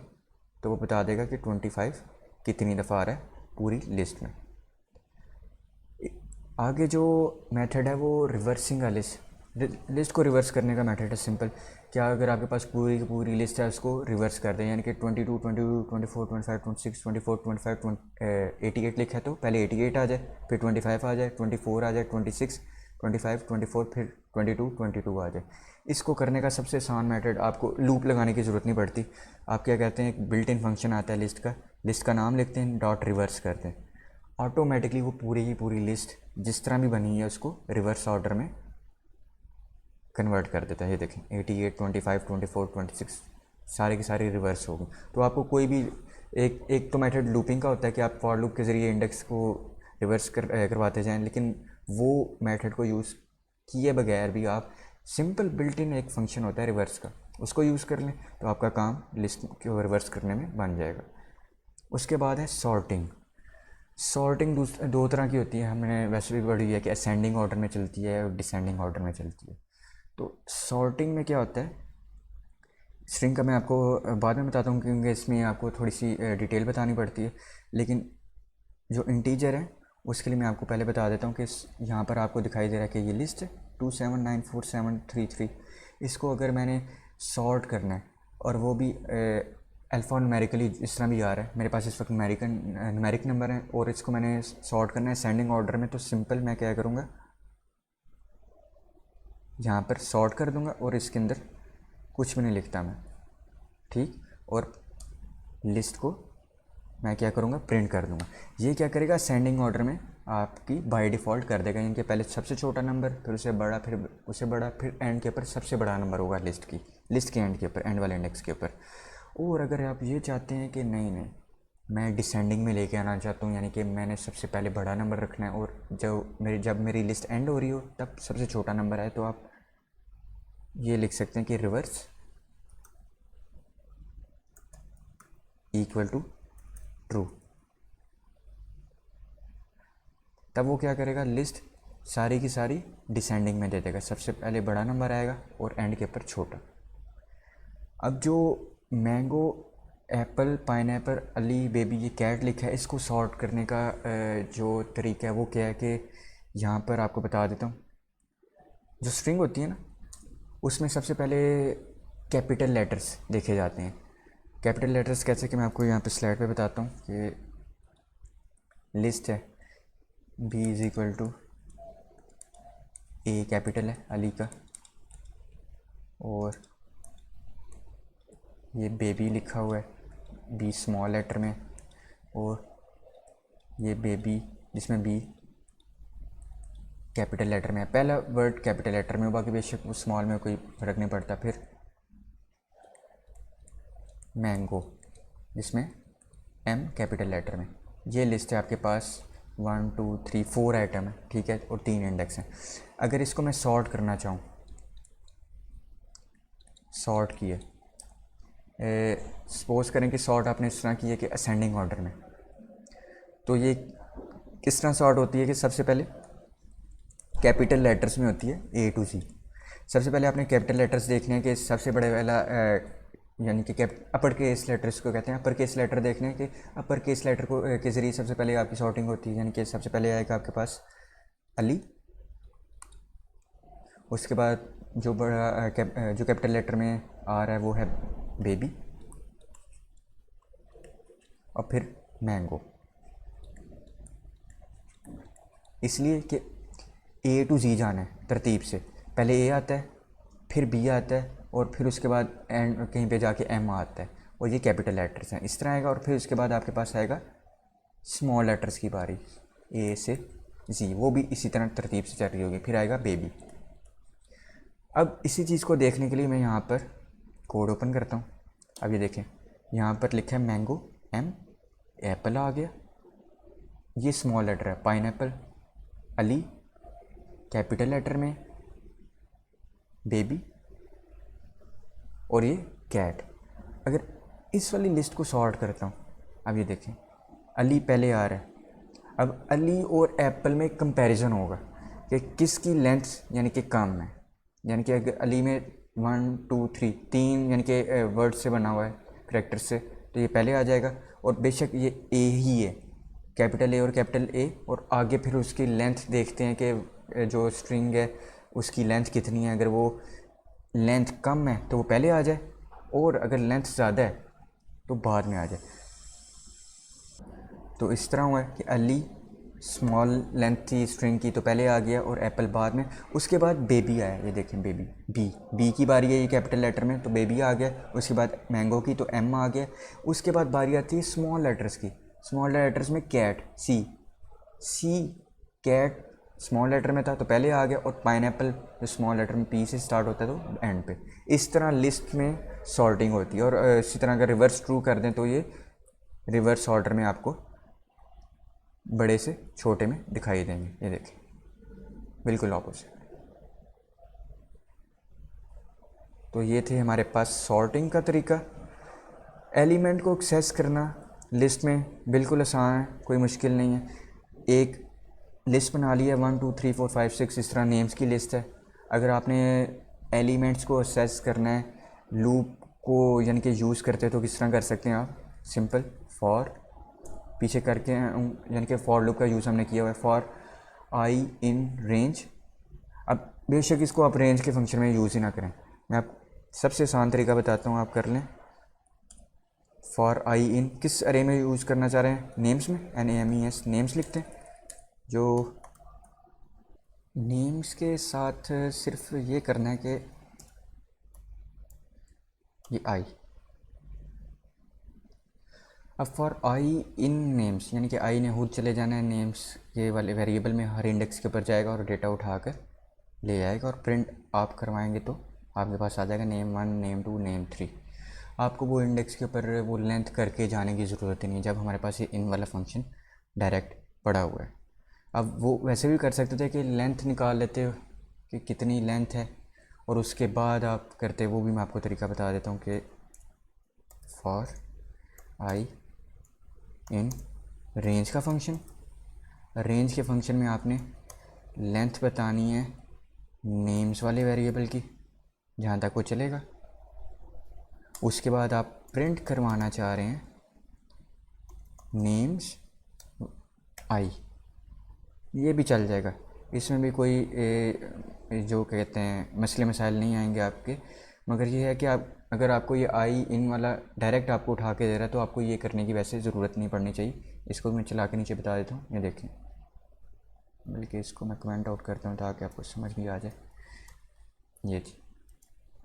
Speaker 1: तो वो बता देगा कि 25 कितनी दफ़ा आ रहा है पूरी लिस्ट में। आगे जो मेथड है वो रिवर्सिंग का लिस्ट को रिवर्स करने का मेथड है सिंपल। क्या अगर आपके पास पूरी की पूरी लिस्ट है उसको रिवर्स कर दें, यानी कि 22 22 24 25 26 24 25 88 लिखा है तो पहले 88 आ जाए, फिर 25 आ जाए, 24 आ जाए, 26 25 24 फिर 22 22 आ जाए। इसको करने का सबसे आसान मेथड, आपको लूप लगाने की ज़रूरत नहीं पड़ती। आप क्या कहते हैं, एक बिल्ट इन फंक्शन आता है लिस्ट का नाम लिखते हैं, डॉट रिवर्स करते हैं, ऑटोमेटिकली वो पूरी की पूरी लिस्ट जिस तरह भी बनी है उसको रिवर्स ऑर्डर में कन्वर्ट कर देता है। ये देखें 88, 25, 24, 26 सारे के सारे रिवर्स हो गए। तो आपको कोई भी एक तो मेथड लूपिंग का होता है कि आप फॉर लूप के ज़रिए इंडेक्स को रिवर्स करवाते जाएं, लेकिन वो मेथड को यूज़ किए बगैर भी आप सिंपल बिल्ट इन एक फंक्शन होता है रिवर्स का, उसको यूज़ कर लें तो आपका काम लिस्ट को रिवर्स करने में बन जाएगा। उसके बाद है सॉर्टिंग। सॉर्टिंग दो तरह की होती है, हमने वैसे भी पढ़ी है कि असेंडिंग ऑर्डर में चलती है और डिसेंडिंग ऑर्डर में चलती है। तो सॉर्टिंग में क्या होता है, स्ट्रिंग का मैं आपको बाद में बताता हूँ क्योंकि इसमें आपको थोड़ी सी डिटेल बतानी पड़ती है, लेकिन जो इंटीजर है उसके लिए मैं आपको पहले बता देता हूँ कि यहाँ पर आपको दिखाई दे रहा है कि ये लिस्ट है 27947333। इसको अगर मैंने सॉर्ट करना है और वो भी अल्फ़ा न्यूमेरिकली इस तरह भी आ रहा है, मेरे पास इस वक्त न्यूमेरिक नंबर है और इसको मैंने सॉर्ट करना है असेंडिंग ऑर्डर में, तो सिंपल मैं क्या करूँगा, यहाँ पर सॉर्ट कर दूँगा और इसके अंदर कुछ भी नहीं लिखता मैं, ठीक, और लिस्ट को मैं क्या करूँगा, प्रिंट कर दूँगा। ये क्या करेगा, असेंडिंग ऑर्डर में आपकी बाय डिफ़ॉल्ट कर देगा, इनके पहले सबसे छोटा नंबर, फिर उससे बड़ा, फिर उससे बड़ा, फिर एंड के ऊपर सबसे बड़ा नंबर होगा लिस्ट के एंड के ऊपर, एंड वाले इंडेक्स के ऊपर। और अगर आप ये चाहते हैं कि नहीं मैं डिसेंडिंग में लेके आना चाहता हूँ, यानी कि मैंने सबसे पहले बड़ा नंबर रखना है और जब मेरी लिस्ट एंड हो रही हो तब सबसे छोटा नंबर आए, तो आप ये लिख सकते हैं कि रिवर्स इक्वल टू ट्रू। तब वो क्या करेगा, लिस्ट सारी की सारी डिसेंडिंग में दे देगा, सबसे पहले बड़ा नंबर आएगा और एंड के ऊपर छोटा। अब जो mango, Apple, pineapple, Ali, baby, ये कैट लिखा है, इसको सॉर्ट करने का जो तरीका है वो क्या है कि यहाँ पर आपको बता देता हूँ। जो स्ट्रिंग होती है ना, उसमें सबसे पहले कैपिटल लेटर्स देखे जाते हैं। कैपिटल लेटर्स कैसे कि मैं आपको यहाँ पे स्लाइड पे बताता हूँ कि लिस्ट है b is equal to A, capital है अली का, और ये बेबी लिखा हुआ है बी स्मॉल लेटर में, और ये बेबी जिसमें बी कैपिटल लेटर में है, पहला वर्ड कैपिटल लेटर में, बाकी बेशक वो स्मॉल में कोई फ़र्क नहीं पड़ता। फिर मैंगो जिसमें एम कैपिटल लेटर में। ये लिस्ट है आपके पास 1 2 3 4 आइटम है, ठीक है, और 3 इंडेक्स हैं। अगर इसको मैं सॉर्ट करना चाहूँ, सॉर्ट किए, सपोज करें कि सॉर्ट आपने इस तरह की है कि असेंडिंग ऑर्डर में, तो ये किस तरह सॉर्ट होती है कि सबसे पहले कैपिटल लेटर्स में होती है ए टू जी। सबसे पहले आपने कैपिटल लेटर्स देखने हैं कि सबसे बड़े वाला यानी कि अपर केस लेटर्स को कहते हैं, अपर केस लेटर देखने हैं कि अपर केस लेटर को के ज़रिए सबसे पहले आपकी सॉर्टिंग होती है, यानी कि सबसे पहले आएगा आपके पास अली, उसके बाद जो बड़ा जो कैपिटल लेटर में आ रहा है वो है बेबी, और फिर मैंगो। इसलिए कि ए टू जी जाना है तरतीब से, पहले ए आता है, फिर बी आता है, और फिर उसके बाद एंड कहीं पे जाके एम आता है, और ये कैपिटल लेटर्स हैं, इस तरह आएगा। और फिर उसके बाद आपके पास आएगा स्मॉल लेटर्स की बारी, ए से जी, वो भी इसी तरह तरतीब से चल रही होगी, फिर आएगा बेबी। अब इसी चीज़ को देखने के लिए मैं यहाँ पर कोड ओपन करता हूँ। अब ये देखें, यहाँ पर लिखा है मैंगो एम, एप्पल आ गया, ये स्मॉल लेटर है, पाइनएप्पल, अली कैपिटल लेटर में, बेबी, और ये कैट। अगर इस वाली लिस्ट को सॉर्ट करता हूँ, अब ये देखें अली पहले आ रहा है, अब अली और एप्पल में कंपैरिजन होगा कि किसकी लेंथ यानी कि कम है, यानी कि अगर अली में 1 2 3 3 यानी कि वर्ड से बना हुआ है, करेक्टर से, तो ये पहले आ जाएगा। और बेशक ये ए ही है, कैपिटल ए और कैपिटल ए, और आगे फिर उसकी लेंथ देखते हैं कि जो स्ट्रिंग है उसकी लेंथ कितनी है। अगर वो लेंथ कम है तो वो पहले आ जाए, और अगर लेंथ ज़्यादा है तो बाद में आ जाए। तो इस तरह हुआ है कि अली स्मॉल लेंथ थी स्ट्रिंग की तो पहले आ गया, और एप्पल बाद में। उसके बाद बेबी आया, ये देखें बेबी, बी की बारी है ये कैपिटल लेटर में, तो बेबी आ गया। उसके बाद मैंगो की, तो एम आ गया। उसके बाद बारी आती है स्मॉल लेटर्स की, स्मॉल लेटर्स में कैट, सी कैट स्मॉल लेटर में था तो पहले आ गया, और पाइनएप्पल जो स्मॉल लेटर में पी से स्टार्ट होता है तो एंड पे। इस तरह लिस्ट में सॉर्टिंग होती है। और इसी तरह अगर रिवर्स ट्रू कर दें तो ये रिवर्स ऑर्डर में आपको बड़े से छोटे में दिखाई देंगे। ये देखिए बिल्कुल ऑपोजिट। तो ये थे हमारे पास सॉर्टिंग का तरीका। एलिमेंट को एक्सेस करना लिस्ट में बिल्कुल आसान है, कोई मुश्किल नहीं है। एक लिस्ट बना ली है 1 2 3 4 5 6, इस तरह नेम्स की लिस्ट है। अगर आपने एलिमेंट्स को एक्सेस करना है लूप को यानी कि यूज़ करते हैं तो किस तरह कर सकते हैं आप? सिंपल फॉर पीछे करके यानी कि फॉर लूप का यूज़ हमने किया हुआ है, फॉर आई इन रेंज। अब बेशक इसको आप रेंज के फंक्शन में यूज़ ही ना करें, मैं आप सबसे आसान तरीका बताता हूँ, आप कर लें। फॉर आई इन किस अरे में यूज़ करना चाह रहे हैं? नेम्स में, NAMES नेम्स लिखते हैं। जो नेम्स के साथ सिर्फ ये करना है कि ये आई। अब फॉर आई इन नेम्स यानी कि आई ने खुद चले जाना है नेम्स ये वाले वेरिएबल में, हर इंडेक्स के ऊपर जाएगा और डेटा उठाकर ले आएगा, और प्रिंट आप करवाएंगे तो आपके पास आ जाएगा नेम 1 नेम 2 नेम 3। आपको वो इंडेक्स के ऊपर वो लेंथ करके जाने की ज़रूरत ही नहीं है, जब हमारे पास ये इन वाला फंक्शन डायरेक्ट पड़ा हुआ है। अब वो वैसे भी कर सकते थे कि लेंथ निकाल लेते हो कि कितनी लेंथ है, और उसके बाद आप करते, वो भी मैं आपको तरीका बता देता हूँ कि फॉर आई इन रेंज का फंक्शन। रेंज के फंक्शन में आपने लेंथ बतानी है नेम्स वाले वेरिएबल की, जहाँ तक वो चलेगा। उसके बाद आप प्रिंट करवाना चाह रहे हैं नेम्स आई, ये भी चल जाएगा, इसमें भी कोई जो कहते हैं मसले मसाइल नहीं आएंगे आपके। मगर ये है कि आप अगर आपको ये आई इन वाला डायरेक्ट आपको उठा के दे रहा है तो आपको ये करने की वैसे ज़रूरत नहीं पड़नी चाहिए। इसको मैं चला के नीचे बता देता हूँ, ये देखें, बल्कि इसको मैं कमेंट आउट करता हूँ ताकि आपको समझ भी आ जाए। ये जी,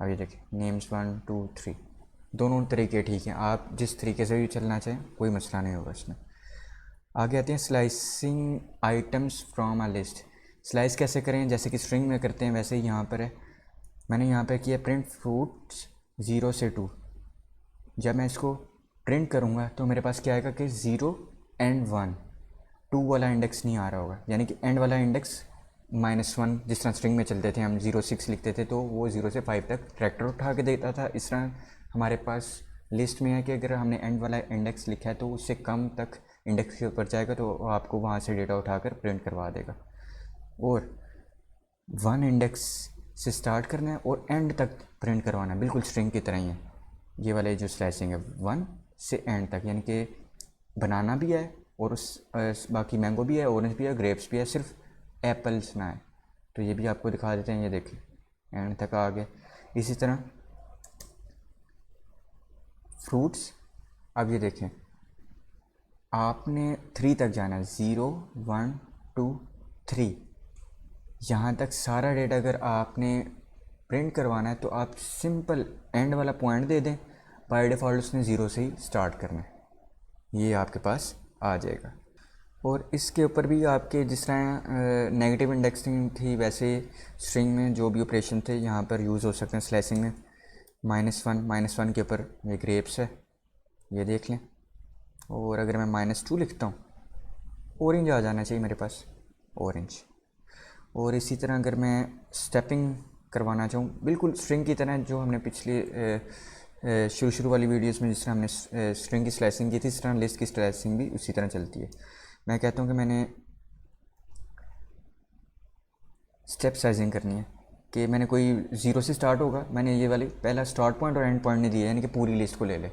Speaker 1: अब ये देखें नेम्स 1 2 3 दोनों तरीके ठीक हैं, आप जिस तरीके से भी चलना चाहें कोई मसला नहीं होगा इसमें। आगे आते हैं slicing items from a list. Slice कैसे करें? जैसे कि स्ट्रिंग में करते हैं वैसे ही यहाँ पर है। मैंने यहाँ पे किया प्रिंट फ्रूट्स 0 से 2। जब मैं इसको प्रिंट करूँगा तो मेरे पास क्या आएगा कि 0 एंड 1, 2 वाला इंडेक्स नहीं आ रहा होगा, यानी कि एंड वाला इंडेक्स -1 जिस तरह स्ट्रिंग में चलते थे हम 0 6 लिखते थे तो वो 0 से 5 तक ट्रैक्टर उठा के देता था। इस तरह हमारे पास लिस्ट में है कि अगर हमने एंड वाला इंडेक्स लिखा है तो उससे कम तक इंडेक्स के ऊपर जाएगा तो आपको वहाँ से डेटा उठाकर प्रिंट करवा देगा। और 1 इंडेक्स से स्टार्ट करना है और एंड तक प्रिंट करवाना है, बिल्कुल स्ट्रिंग की तरह ही है। ये वाले जो स्लैशिंग है 1 से एंड तक, यानी कि बनाना भी है और उस बाकी मैंगो भी है, ऑरेंज भी है, ग्रेप्स भी है, सिर्फ एप्पल्स ना है। तो ये भी आपको दिखा देते हैं, ये देखिए एंड तक आ गया। इसी तरह फ्रूट्स, अब ये देखें आपने 3 तक जाना है, 0 1 2 3, यहाँ तक सारा डेटा अगर आपने प्रिंट करवाना है तो आप सिंपल एंड वाला पॉइंट दे दें, बाय डिफ़ॉल्ट उसने 0 से ही स्टार्ट करना है, ये आपके पास आ जाएगा। और इसके ऊपर भी आपके जिस तरह नेगेटिव इंडेक्सिंग थी वैसे स्ट्रिंग में जो भी ऑपरेशन थे यहाँ पर यूज़ हो सकते हैं स्लैशिंग में। -1 के ऊपर ये ग्रेप्स है, ये देख लें। और अगर मैं -2 लिखता हूँ, ऑरेंज आ जाना चाहिए मेरे पास, ऑरेंज। और इसी तरह अगर मैं स्टेपिंग करवाना चाहूँ बिल्कुल स्ट्रिंग की तरह, जो हमने पिछले शुरू वाली वीडियोस में जिस तरह हमने स्ट्रिंग की स्लैशिंग की थी, इस तरह लिस्ट की स्लैशिंग भी उसी तरह चलती है। मैं कहता हूँ कि मैंने स्टेप साइजिंग करनी है कि मैंने कोई 0 से स्टार्ट होगा, मैंने ये वाली पहला स्टार्ट पॉइंट और एंड पॉइंट नहीं दिया, यानी कि पूरी लिस्ट को ले ले।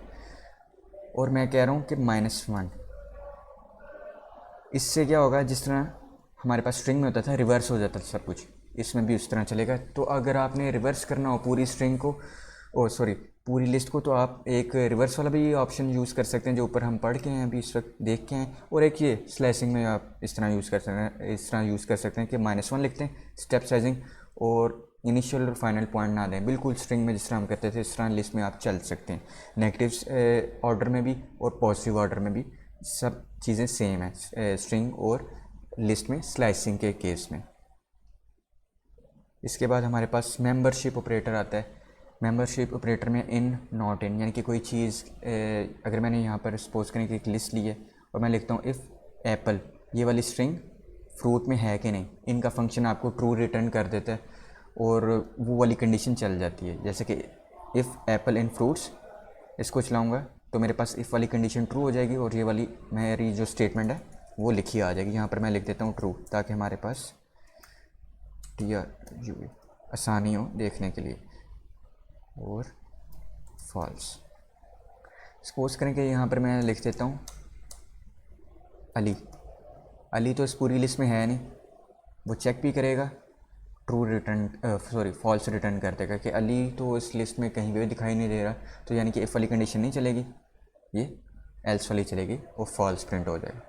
Speaker 1: और मैं कह रहा हूँ कि -1, इससे क्या होगा, जिस तरह हमारे पास स्ट्रिंग में होता था रिवर्स हो जाता था सब कुछ, इसमें भी उस तरह चलेगा। तो अगर आपने रिवर्स करना हो पूरी स्ट्रिंग को, पूरी लिस्ट को, तो आप एक रिवर्स वाला भी ऑप्शन यूज़ कर सकते हैं जो ऊपर हम पढ़ के हैं अभी इस वक्त देख के हैं। और एक ये स्लैशिंग में आप इस तरह यूज़ कर सकते हैं कि -1 लिखते हैं स्टेप साइजिंग, और इनिशियल और फाइनल पॉइंट ना दें, बिल्कुल स्ट्रिंग में जिस तरह हम करते थे इस तरह लिस्ट में आप चल सकते हैं। नेगेटिव ऑर्डर में भी और पॉजिटिव ऑर्डर में भी सब चीज़ें सेम है स्ट्रिंग और लिस्ट में स्लाइसिंग के केस में। इसके बाद हमारे पास मेंबरशिप ऑपरेटर आता है। मेंबरशिप ऑपरेटर में इन नॉट इन, यानी कि कोई चीज़ अगर मैंने यहाँ पर सपोज करें कि एक लिस्ट ली है और मैं लिखता हूँ इफ़ एप्पल, ये वाली स्ट्रिंग फ्रूट में है कि नहीं, इनका फंक्शन आपको ट्रू रिटर्न कर देता है और वो वाली कंडीशन चल जाती है। जैसे कि इफ़ एप्पल इन फ्रूट्स, इसको चलाऊँगा तो मेरे पास इफ़ वाली कंडीशन ट्रू हो जाएगी और ये वाली मेरी जो स्टेटमेंट है वो लिखी आ जाएगी। यहाँ पर मैं लिख देता हूँ ट्रू, ताकि हमारे पास TRU आसानी हो देखने के लिए। और फॉल्स, सपोज करें कि यहाँ पर मैं लिख देता हूँ अली। अली तो इस पूरी लिस्ट में है नहीं, वो चेक भी करेगा, ट्रू रिटर्न फॉल्स रिटर्न कर देगा कि अली तो इस लिस्ट में कहीं भी दिखाई नहीं दे रहा, तो यानी कि इफ़ वाली कंडीशन नहीं चलेगी, ये एल्स वाली चलेगी और फॉल्स प्रिंट हो जाएगा।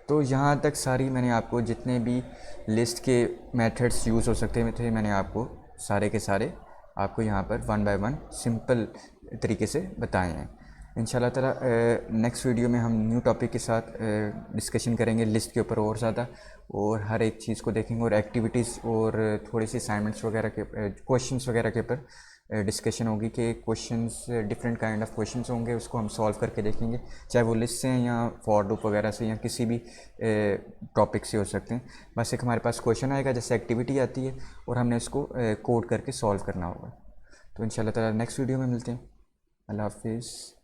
Speaker 1: तो यहाँ तक सारी मैंने आपको जितने भी लिस्ट के मेथड्स यूज़ हो सकते थे मैंने आपको सारे के सारे आपको यहाँ पर वन बाय वन सिंपल तरीके से बताए हैं। इंशाल्लाह ताला नेक्स्ट वीडियो में हम न्यू टॉपिक के साथ डिस्कशन करेंगे लिस्ट के ऊपर और ज़्यादा, और हर एक चीज़ को देखेंगे और एक्टिविटीज़ और थोड़ी सी असाइनमेंट्स वगैरह के क्वेश्चंस वगैरह के ऊपर डिस्कशन होगी कि questions different kind of questions होंगे, उसको हम सॉल्व करके देखेंगे, चाहे वो लिस्ट से हैं या फॉर लूप वगैरह से या किसी भी टॉपिक से हो सकते हैं। बस एक हमारे पास क्वेश्चन आएगा जैसे एक्टिविटी आती है और हमने इसको कोड करके सॉल्व करना होगा। तो इंशाल्लाह ताला नेक्स्ट वीडियो में मिलते हैं। अल्लाह हाफिज़।